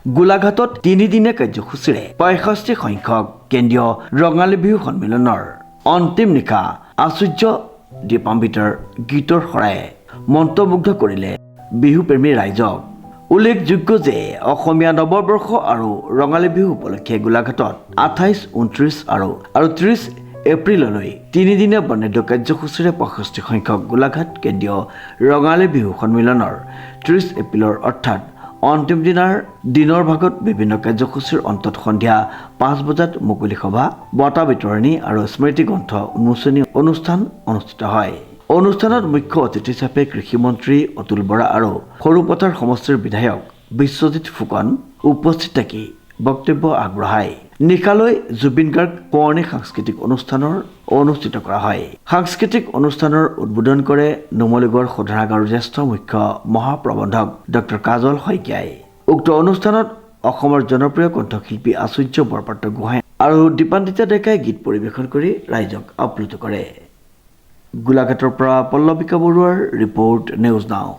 গোলাঘাটত 3 দিনীয়া কাৰ্যসূচীৰে 65 সংখ্যক কেন্দ্ৰীয় ৰঙালী বিহু সন্মিলনৰ অন্তিম নিশা আশ্চৰ্য দীপান্বিতৰ গীতৰ শৰায়ে মন্ত্ৰমুগ্ধ কৰিলে বিহুপ্ৰেমী ৰাইজক। উল্লেখযোগ্য যে অসমীয়া নৱবৰ্ষ আৰু ৰঙালী বিহু উপলক্ষে গোলাঘাটত 28, 29 আৰু 30 এপ্ৰিললৈ 3 দিনীয়া বৰ্ণাঢ্য কাৰ্যসূচীৰে 65 সংখ্যক গোলাঘাট কেন্দ্ৰীয় ৰঙালী বিহু সন্মিলনৰ 30 এপ্ৰিলৰ অৰ্থাৎ অন্তিম দিনৰ ভাগত বিভিন্ন কাৰ্যসূচীৰ অন্তত সন্ধিয়া 5 বজাত মুকলি সভা, বঁটা বিতৰণী আৰু স্মৃতি গ্ৰন্থ উন্মোচনী অনুষ্ঠান অনুষ্ঠিত হয়। অনুষ্ঠানত মুখ্য অতিথি হিচাপে কৃষিমন্ত্ৰী অতুল বৰা আৰু সৰুপথাৰ সমষ্টিৰ বিধায়ক বিশ্বজিৎ ফুকন উপস্থিত থাকি বক্তব্য আগবঢ়ায়। নিশালৈ জুবিন গাৰ্গ সোঁৱৰণী সাংস্কৃতিক অনুষ্ঠানৰ অনুষ্ঠিত কৰা হয়। সাংস্কৃতিক অনুষ্ঠানৰ উদ্বোধন কৰে নুমলীগড় শোধনাগাৰৰ জ্যেষ্ঠ মুখ্য মহাপ্ৰবন্ধক ডক্টৰ কাজল শইকীয়াই। উক্ত অনুষ্ঠানত অসমৰ জনপ্ৰিয় কণ্ঠশিল্পী আশ্চৰ্য বৰপাত্ৰ গোহাঁই আৰু দীপান্বিতা ডেকাই গীত পৰিৱেশন কৰি ৰাইজক আপ্লুত কৰে। গোলাঘাটৰ পৰা পল্লৱিকা বৰুৱাৰ ৰিপৰ্ট, নিউজ নাও।